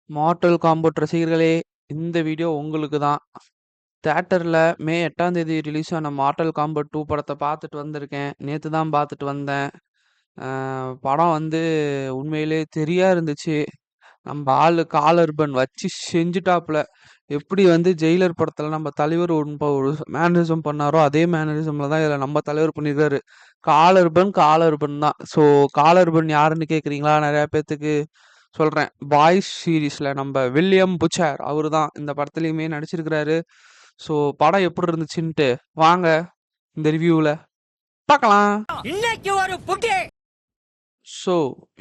Mortal combat ரசிகர்களே, இந்த video உங்களுக்கு தான். தியேட்டர்ல மே 8ஆம் தேதி ரிலீஸ் ஆன மார்ட்டல் காம்பட் 2 படத்த பார்த்துட்டு வந்திருக்கேன். நேத்து தான் பார்த்துட்டு வந்தேன். அ படம் வந்து உண்மையிலே தெரியா இருந்துச்சு. நம்ப ஆளு காலர்பன் வச்சு செஞ்சுட்டாப்புல. எப்படி வந்து ஜெயிலர் படத்துல நம்ம தலைவர் ஒரு மேனரிசம் பண்ணாரோ, அதே மேனரிசம்ல தான் இதுல நம்ம தலைவர் பண்ணியிருக்காரு. காலர்பன் தான். ஸோ காலர்பன் யாருன்னு கேட்கிறீங்களா? நெறைய பேத்துக்கு சொல்றேன். பாய்ஸ் சீரிஸ்ல நம்ப வில்லியம் புச்சர் அவரு தான் இந்த படத்துலயுமே நடிச்சிருக்கிறாரு. ஸோ படம் எப்படி இருந்துச்சுன்ட்டு வாங்க இந்த ரிவ்யூல பார்க்கலாம். இன்னைக்கு ஒரு புட்டி ஸோ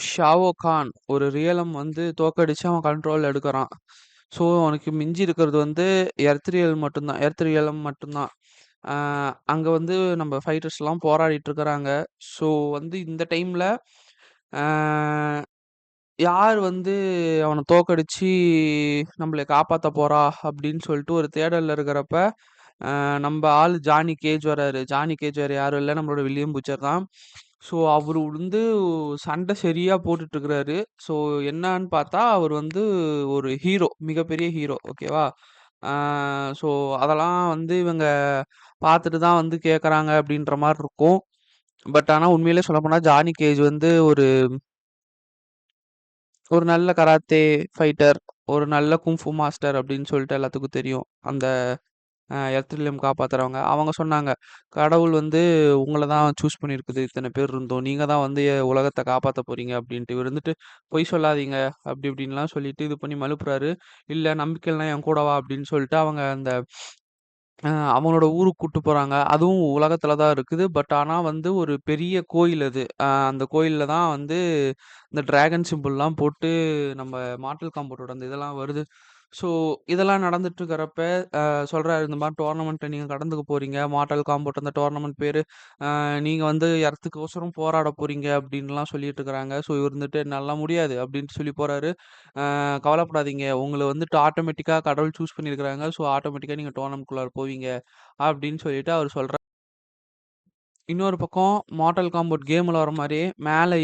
ஷாவோ கான் ஒரு ரியலம் வந்து தோக்கடிச்சு அவன் கண்ட்ரோல் எடுக்கிறான். ஸோ அவனுக்கு மிஞ்சி இருக்கிறது வந்து எர்த்ரியல் மட்டும்தான். எர்த்ரியலம் மட்டும்தான். அங்க வந்து நம்ம ஃபைட்டர்ஸ்லாம் போராடிட்டு இருக்கிறாங்க. ஸோ வந்து இந்த டைம்ல ஆ யார் வந்து அவன தோக்கடிச்சு நம்மள காப்பாத்த போறா அப்படின்னு சொல்லிட்டு ஒரு தேடல்ல இருக்கிறப்ப, நம்ப ஆளு ஜானி கேஜ் வராரு. ஜானி கேஜ் வேற யாரும் இல்ல. நம்மளோட வில்லியம் பூச்சர் தான். ஸோ அவரு வந்து சண்டை சரியா போட்டுட்டு இருக்கிறாரு. ஸோ என்னான்னு பார்த்தா, அவர் வந்து ஒரு ஹீரோ. மிகப்பெரிய ஹீரோ. ஓகேவா? ஆ ஸோ அதெல்லாம் வந்து இவங்க பார்த்துட்டு தான் வந்து கேட்கறாங்க அப்படின்ற மாரி இருக்கும். பட் ஆனா உண்மையிலேயே சொல்லப்போனா ஜானி கேஜ் வந்து ஒரு ஒரு நல்ல கராத்தே ஃபைட்டர், ஒரு நல்ல குங்ஃபூ மாஸ்டர் அப்படின்னு சொல்லிட்டு எல்லாத்துக்கும் தெரியும். அந்த எர்த்ரிலியம் காப்பாத்துறவங்க. அவங்க சொன்னாங்க, "கடவுள் வந்து உங்கள தான் சூஸ் பண்ணியிருக்குது. இத்தன பேர் இருந்தோம். நீங்க தான் வந்து உலகத்த காப்பாத்த போறீங்க" அப்படின்ட்டு. இவரு இருந்துட்டு, "பொய் சொல்லாதீங்க" அப்படி இப்படின்லாம் சொல்லிட்டு இது பண்ணி மழுப்புறாரு. "இல்ல நம்பிக்கை இல்லனா என் கூட வா" அப்படின்னு சொல்லிட்டு அவங்க அந்த அவங்களோட ஊருக்கு கூட்டு போறாங்க. அதுவும் உலகத்துல தான் இருக்குது. பட் ஆனா வந்து ஒரு பெரிய கோயில் அது. அந்த கோயில்ல தான் வந்து இந்த டிராகன் சிம்பிள்லாம் போட்டு நம்ம மார்ட்டல் காம்பௌண்டோட அந்த இதெல்லாம் வருது. ஸோ இதெல்லாம் நடந்துட்டு இருக்கிறப்ப சொல்றாரு, "இந்த மாரி டோர்னமெண்ட்ட நீங்க கடந்துக்க போறீங்க. மார்ட்டல் காம்பௌண்ட் அந்த டோர்னமெண்ட் பேரு. நீங்க வந்து எர்த்துக்கோசரம் போராட போறீங்க" அப்படின்லாம் சொல்லிட்டு இருக்கிறாங்க. ஸோ இவர் இருந்துட்டு, "என்னாலலாம் முடியாது" அப்படின்ட்டு சொல்லி போறாரு. கவலைப்படாதீங்க. உங்கள வந்துட்டு ஆட்டோமேட்டிக்கா கடவுள் சூஸ் பண்ணியிருக்கிறாங்க. ஸோ ஆட்டோமேட்டிக்கா நீங்க டோர்னமெண்ட்குள்ளார போவீங்க. அப்படின்னு சொல்லிட்டு அவரு சொல்றாரு. இன்னொரு பக்கம் மார்ட்டல் காம்பௌண்ட் கேம்ல வர மாரியே மேல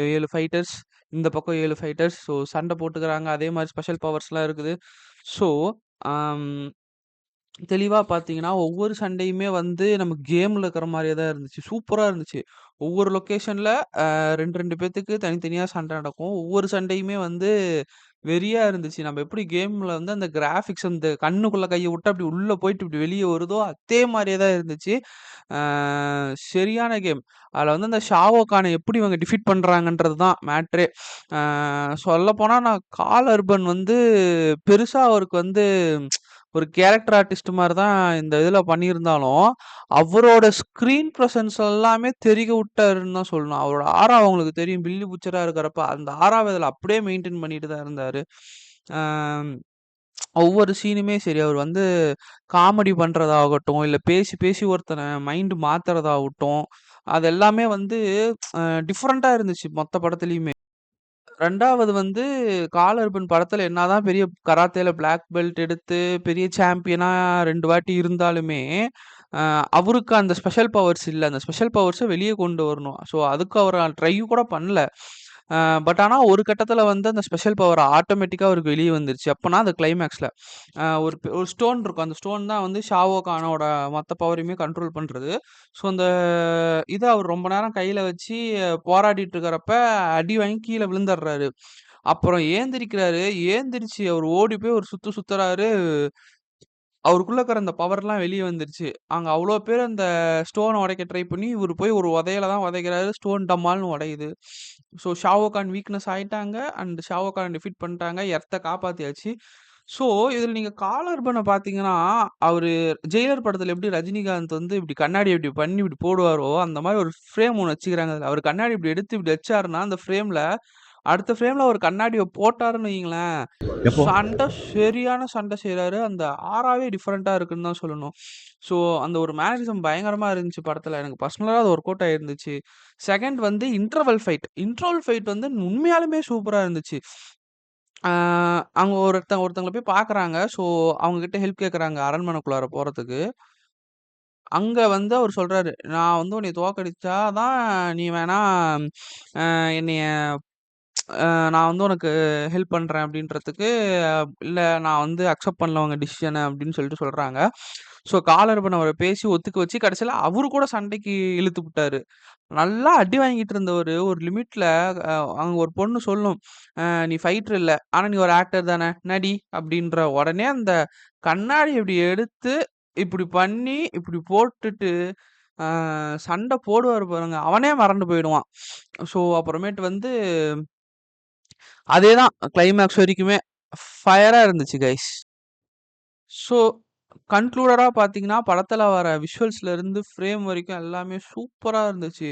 7 ஃபைட்டர்ஸ், இந்த பக்கம் 7 ஃபைட்டர்ஸ். ஸோ சண்டை போட்டுக்கிறாங்க. அதே மாரி ஸ்பெஷல் பவர்ஸ்லாம் இருக்குது. ஸோ, அம் தெளிவா பார்த்தீங்கன்னா, ஒவ்வொரு சண்டையுமே வந்து நமக்கு கேம்ல இருக்கிற மாரியே தான் இருந்துச்சு. சூப்பரா இருந்துச்சு. ஒவ்வொரு லொகேஷன்ல 2, 2 பேத்துக்கு தனித்தனியா சண்டை நடக்கும். ஒவ்வொரு சண்டையுமே வந்து வெறியா இருந்துச்சு. நம்ம எப்படி கேம்ல வந்து அந்த கிராபிக்ஸ் அந்த கண்ணுக்குள்ள கைய விட்டு அப்படி உள்ள போயிட்டு இப்படி வெளிய வருதோ, அதே மாரியே தான் இருந்துச்சு. ஆ சரியான கேம். அதுல வந்து அந்த ஷாவோ கான எப்படி இவங்க டிஃபீட் பண்றாங்கன்றது தான் மேட்ரே. ஆ சொல்லப்போனா நான் கால் அர்பன் வந்து பெருசா அவருக்கு வந்து ஒரு கேரக்டர் ஆர்டிஸ்ட் மாரி தான் இந்த இதுல பண்ணியிருந்தாலும், அவரோட ஸ்க்ரீன் பிரசன்ஸ் எல்லாமே தெறிக்க விட்டாருன்னு தான் சொல்லணும். அவரோட ஆறா உங்களுக்கு தெரியும். பில்லி புச்சரா இருக்கிறப்ப, அந்த ஆறாவ இதுல அப்படியே மெயின்டெயின் பண்ணிட்டு தான் இருந்தாரு. ஆ ஒவ்வொரு சீனுமே சரி, அவர் வந்து காமெடி பண்றதாகட்டும், இல்ல பேசி பேசி ஒருத்தன மைண்ட் மாத்துறதாகட்டும், அது எல்லாமே வந்து டிஃபரெண்ட்டா இருந்துச்சு மொத்த படத்துலயுமே. 2வது வந்து காலர்பன் படத்துல என்னதான் பெரிய கராத்தேல பிளாக் பெல்ட் எடுத்து பெரிய சாம்பியனா 2 வாட்டி இருந்தாலுமே, அ அவருக்கு அந்த ஸ்பெஷல் பவர்ஸ் இல்ல. அந்த ஸ்பெஷல் பவர்ஸ வெளிய கொண்டு வரணும். ஸோ அதுக்கு அவரு ட்ரை கூட பண்ணல. அ பட் ஆனா ஒரு கட்டத்துல வந்து அந்த ஸ்பெஷல் பவர் ஆட்டோமேட்டிக்கா அவருக்கு வெளிய வந்துருச்சு. அப்பன்னா அந்த கிளைமாக்ஸ்ல. ஒரு ஸ்டோன் இருக்கும். அந்த ஸ்டோன் தான் வந்து ஷாவோ கானோட மொத்த பவரையுமே கண்ட்ரோல் பண்றது. ஸோ அந்த இத அவர் ரொம்ப நேரம் கையில வச்சு போராடிட்டு இருக்கிறப்ப, அடி வாங்கி கீழ விழுந்தர்றாரு. அப்புறம் ஏந்திரிக்கிறாரு. ஏந்திரிச்சு அவரு ஓடி போய் ஒரு சுத்து சுத்துறாரு. அவருக்குள்ள இருக்கிற அந்த பவர்லாம் வெளிய வந்துருச்சு. அங்க அவ்ளோ பேர் அந்த ஸ்டோன உடைக்க ட்ரை பண்ணி, இவரு போய் ஒரு உதையில தான் உதைக்கிறாரு. ஸ்டோன் டமால்னு உடையுது. ஸோ ஷாவோ கான் வீக்னஸ் ஆயிட்டாங்க. அண்ட் ஷாவோ கான டிஃபீட் பண்ணிட்டாங்க. எர்த்த காப்பாத்தியாச்சு. ஸோ இதுல நீங்க காலர்பன பார்த்தீங்கன்னா, அவரு ஜெயிலர் படத்துல எப்படி ரஜினிகாந்த் வந்து இப்படி கண்ணாடிய இப்படி பண்ணி இப்படி போடுவாரோ, அந்த மாரி ஒரு ஃப்ரேம் ஒண்ணு வச்சுக்கிறாங்க அதுல. அவரு கண்ணாடி இப்படி எடுத்து இப்படி வச்சாருன்னா, அந்த ஃப்ரேம்ல அடுத்த ஃப்ரேம்ல ஒரு கண்ணாடிய போட்டாருன்னு வையுங்களேன், எப்போ? சண்ட சரியான சண்ட செய்றாரு. அந்த ஆறாவே டிஃபரெண்ட்டா இருக்குன்னு தான் சொல்லணும். ஸோ, அந்த ஒரு மேனரிசம் பயங்கரமா இருந்துச்சு படத்துல. எனக்கு பர்சனலா அது ஒர்க் அவுட் ஆயிருந்துச்சு. செகண்ட் வந்து இன்டர்வல் ஃபைட். இன்டர்வல் ஃபைட் வந்து உண்மையாலுமே சூப்பரா இருந்துச்சு. ஆ அங்க ஒருத்தங்கள போய் பார்க்குறாங்க. ஸோ, அவங்க கிட்ட ஹெல்ப் கேட்கறாங்க அரண்மனைக்குள்ளார போறதுக்கு. அங்க வந்து அவரு சொல்றாரு, "நான் வந்து உன்னைய தோற்கடிச்சா தான் நீ வேணா என்னைய நான் வந்து உனக்கு ஹெல்ப் பண்றேன் அப்படின்றதுக்கு, இல்ல நான் வந்து அக்செப்ட் பண்ணல உங்க டிசிஷன அப்படின்னு சொல்லிட்டு சொல்றாங்க. ஸோ காலர் பண்ணவர பேசி ஒத்துக்க வச்சு கடைசியில அவரு கூட சண்டைக்கு இழுத்து புட்டாரு. நல்லா அடி வாங்கிட்டு இருந்தவரு ஒரு லிமிட்ல அங்க ஒரு பொண்ணு சொல்லும், நீ ஃபைட்டர் இல்ல. ஆனா நீ ஒரு ஆக்டர் தானே நடி" அப்படின்ற உடனே அந்த கண்ணாடி இப்படி எடுத்து, இப்படி பண்ணி, இப்படி போட்டுட்டு அ சண்டை போடுவாரு பாருங்க. அவனே மறண்டு போயிடுவான். ஸோ அப்புறமேட்டு வந்து அதேதான் கிளைமாக்ஸ் வரைக்குமே. ஃபயரா இருந்துச்சு கைஸ். ஸோ கன்க்ளூடடா பார்த்தீங்கன்னா, படத்துல வர விஷுவல்ஸ்ல இருந்து ஃப்ரேம் வரைக்கும் எல்லாமே சூப்பரா இருந்துச்சு.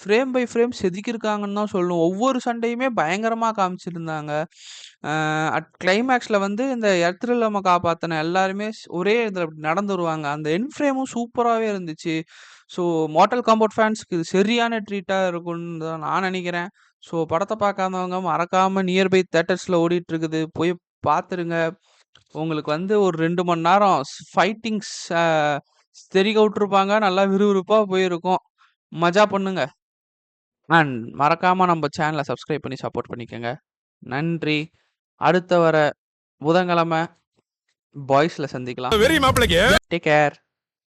ஃப்ரேம் பை ஃப்ரேம் செதுக்கியிருக்காங்கன்னு தான் சொல்லணும். ஒவ்வொரு சண்டையுமே பயங்கரமா காமிச்சிருந்தாங்க. அ கிளைமாக்ஸ்ல வந்து இந்த எர்த்ரில்லம காப்பாத்துன எல்லாருமே ஒரே இதுல நடந்து வருவாங்க. அந்த எண்ட் ஃப்ரேமும் சூப்பராவே இருந்துச்சு. ஸோ மார்ட்டல் காம்பட் ஃபேன்ஸ்க்கு இது சரியான ட்ரீட்டா இருக்கும்னு தான் நான் நெனைக்கிறேன். ஸோ படத்த பார்க்காதவங்க மறக்காம நியர்பை தியேட்டர்ஸ்ல ஓடிட்டு இருக்குது. போய் பார்த்துருங்க. உங்களுக்கு வந்து ஒரு 2 மணி நேரம் ஃபைட்டிங்ஸ் தெறிக்க விட்டுருப்பாங்க. நல்லா விறுவிறுப்பா போயிருக்கும். மஜா பண்ணுங்க. அண்ட் மறக்காம நம்ம சேனல சப்ஸ்கிரைப் பண்ணி சப்போர்ட் பண்ணிக்கங்க. நன்றி. அடுத்த வர புதன்கிழமை பாய்ஸ்ல சந்திக்கலாம். வெரி மாப்பிளைக்கு டேக் கேர்.